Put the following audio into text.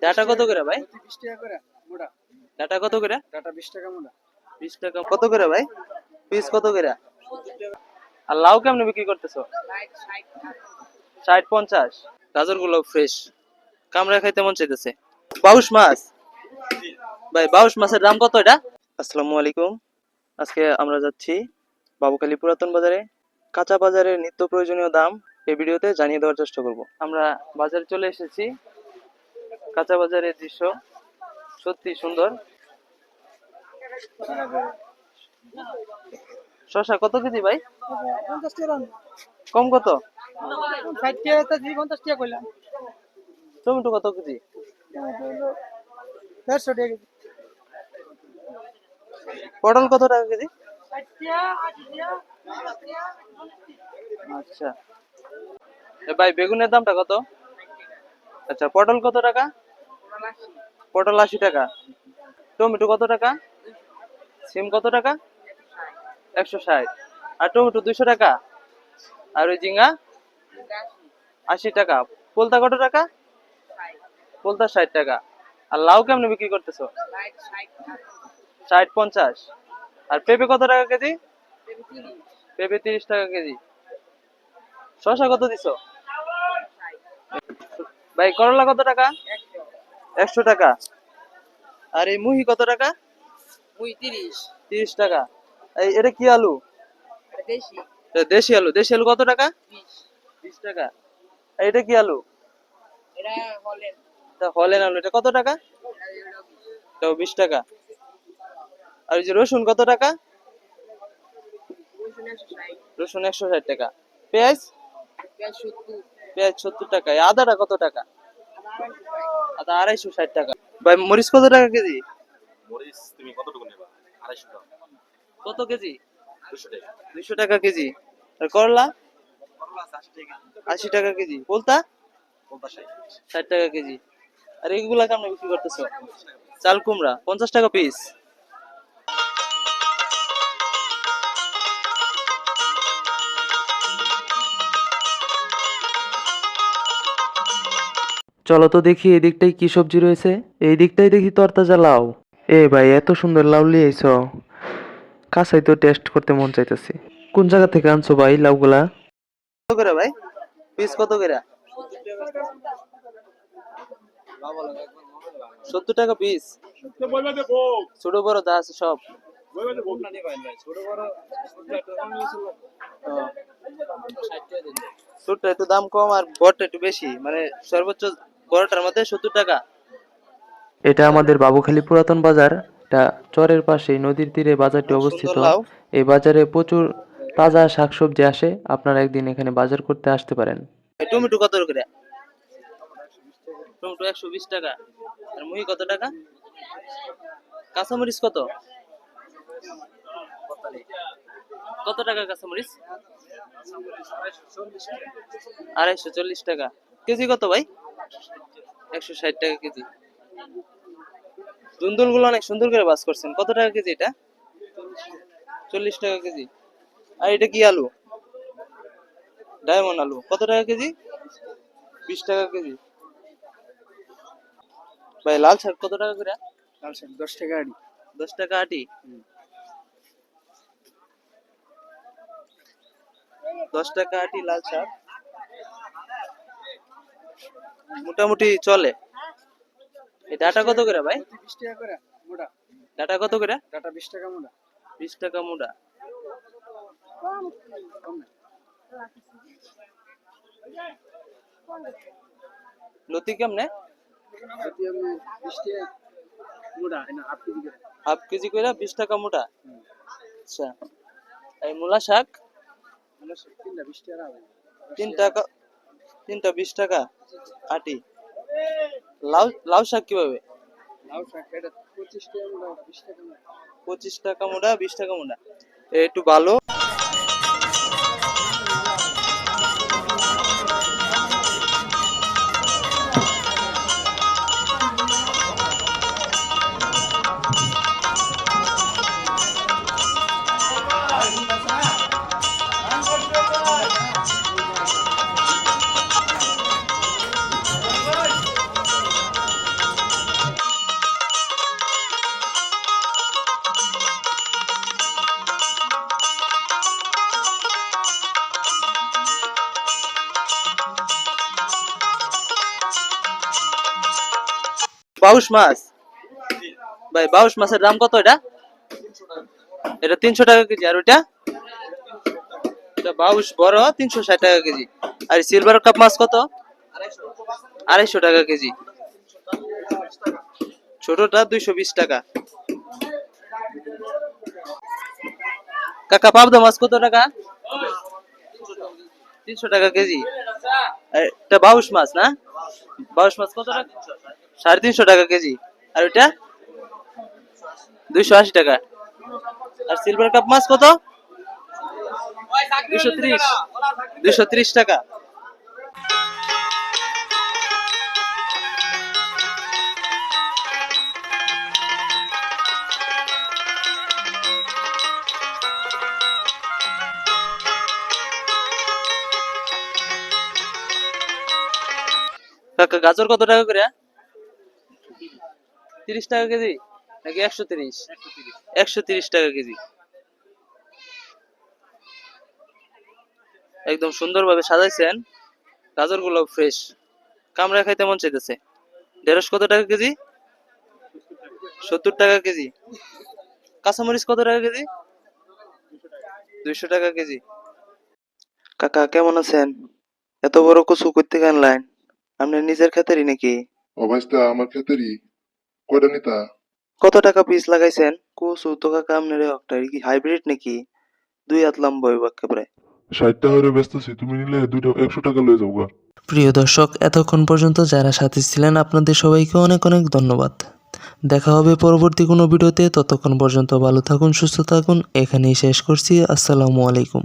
Data কত করে ভাই? 20 টাকা করে মোটা। ডাটা কত করে? ডাটা 20 টাকা মোটা। 20 টাকা কত করে ভাই? পিস কত করে? আর লাউ কেমনে বিক্রি করতেছো? 60-50। গাজর গুলো ফ্রেশ, কামড়া খাইতে মন চাইতেছে। বাউশ মাছ ভাই, বাউশ মাছের দাম কত এটা? আসসালামু আলাইকুম। আজকে আমরা যাচ্ছি বাবুখালী পুরাতন বাজারে। কাঁচা বাজারের নিত্য প্রয়োজনীয় দাম এই ভিডিওতে জানিয়ে দেওয়ার চেষ্টা করব। আমরা বাজারে চলে এসেছি। কাঁচা বাজারের দৃশ্য সত্যি সুন্দর। শসা কত কেজি ভাই? 50 টাকা। কম কত? 60 টাকা তো 50 টাকা কইলাম। টমেটো কত কেজি? 150 টাকা কেজি। পটল কত টাকা কেজি? 60 টাকা, 80 টাকা। আচ্ছা ভাই, বেগুনের দামটা কত? আচ্ছা, পটল কত টাকা? পটল 80 টাকা। টমেটো কত টাকা? সিম কত টাকা? 160। আর টমেটো 200 টাকা। আর ওই ঝিঙ্গা 80 টাকা। পোলতা কত টাকা? পোলতা 60 টাকা। আর লাউ কেমনে বিক্রি করতেছো? 60-50। আর পেঁপে কত টাকা কেজি? পেঁপে 30 টাকা কেজি। শসা কত দিছো ভাই? করলা কত টাকা? 100 টাকা। আর এই মুহি কত টাকা? 30 টাকা। এটা কি আলু? এটা দেশি আলু। দেশি আলু কত টাকা? 20 টাকা। আর এটা কি আলু? এটা হলেন আলু। এটা কত টাকা? এটাও 20 টাকা। আর এই যে রসুন কত টাকা? রসুন 160 টাকা। পেঁয়াজ? পেঁয়াজ 70 টাকা। এই আদাটা কত টাকা? আদা 260 টাকা। ভাই মরিচ কত টাকা কেজি? মরিচ তুমি কতটুকু নেবা? 250 গ্রাম। কত কেজি? 200 টাকা। 200 টাকা কেজি। আর করলা? করলা আছে 80 টাকা। 80 টাকা কেজি। পোলতা? পোলতা 60। 60 টাকা কেজি। আর এইগুলা কেমন বিক্রি করতেছো? চাল কুমড়া 50 টাকা পিস। চলো তো দেখি এই দিকটাই কি সবজি রয়েছে। এই দিকটাই দেখি তরতাজা লাউ। এ ভাই, এত সুন্দর লাউ লিয়ে আইছো, কাঁচাই তো টেস্ট করতে মন চাইতেছে। কোন জায়গা থেকে আনছো ভাই লাউগুলা? কত করে ভাই? পিস কত করে? 70 টাকা পিস। ছোট বড় যা আছে সব। ছোটটা একটু দাম কম আর বড়টা একটু বেশি, মানে সর্বোচ্চ বড়টার মধ্যে 70 টাকা। এটা আমাদের বাবুখালী পুরাতন বাজার। এটা চরের পাশেই নদীর তীরে বাজারটি অবস্থিত। এই বাজারে প্রচুর তাজা শাকসবজি আসে। আপনারা একদিন এখানে বাজার করতে আসতে পারেন। টমেটো কত করে? টমেটো 120 টাকা। আর মুহি কত টাকা? কাঁচামরিচ কত? কত টাকা কাঁচামরিচ? 240 টাকা। কেজি কত ভাই? 160 টাকা কেজি। দুন্দুল গুলো অনেক সুন্দর করে বাস করছেন। কত টাকা কেজি এটা? 40 টাকা কেজি। আর এটা কি আলু? ডায়মন্ড আলু। কত টাকা কেজি? 20 টাকা কেজি। ভাই লাল শাক কত টাকা করে? লাল শাক 10 টাকা আড়ি। 10 টাকা আটি। 10 টাকা আটি লাল শাক। মোটামুটি চলে। এই ডাটা কত করে ভাই? 20 টাকা করে মোটা। ডাটা কত করে? ডাটা 20 টাকা মোটা। 20 টাকা মুড়া। কম না। লতি কেমনে? যদি আমি 20 টাকা মোটা না হাফ কেজি করে। হাফ কেজি করে 20 টাকা মুড়া। আচ্ছা। এই মূলা শাক? মানে 3টা 20 টাকা হবে। 3 টাকা। 3টা 20 টাকা আটি। লাউ লাউ শাক কিভাবে? লাউ শাক এটা 25 টাকা মোটা 20 টাকা মোটা। 25 টাকা মুড়া 20 টাকা মুড়া। একটু ভালো। বাউশ মাছ ভাই, বাউশ মাছের দাম কত এটা? এটা 300 টাকা কেজি। আর ওইটা? এটা বাউশ বড় 360 টাকা কেজি। আর সিলভার কাপ মাছ কত? 250 টাকা কেজি। ছোটটা 220 টাকা। কাকা পাবদা মাছ কত টাকা? 300 টাকা কেজি। আর এটা বাউশ মাছ না? বাউশ মাছ কত টাকা? 350 টাকা কেজি। আর ওইটা 280 টাকা। আর সিলভার কাপ মাছ কত? 230 টাকা। কাকা গাজর কত টাকা করে? 30 টাকা কেজি নাকি 130? 130 টাকা কেজি। একদম সুন্দরভাবে সাজাইছেন। গাজর গুলো ফ্রেশ, কামড়া খাইতে মন চাইতেছে। ঢেঁড়স কত টাকা কেজি? 70 টাকা কেজি। কাঁচামরিচ কত টাকা কেজি? 200 টাকা কেজি। কাকা কেমন আছেন? এত বড় কচু করতে আনলেন? আপনার নিজের ক্ষেতেরই নাকি? ও ভাইস্তা আমার ক্ষেতেরই। কয়টা নিতা? কত টাকা পিস লাগাইছেন? কচু তো কাকা আপনার একটা কি হাইব্রিড নাকি? 2 হাত লম্বা হইব একেবারে। 60 টাকা করে বেচতেছি, তুমি নিলে দুইটা 100 টাকা লয়ে যাও গা। প্রিয় দর্শক, এতক্ষণ পর্যন্ত যারা সাথে ছিলেন আপনাদের সবাইকে অনেক অনেক ধন্যবাদ। দেখা হবে পরবর্তী কোনো ভিডিওতে। ততক্ষণ পর্যন্ত ভালো থাকুন, সুস্থ থাকুন। এখানেই শেষ করছি। আসসালামু আলাইকুম।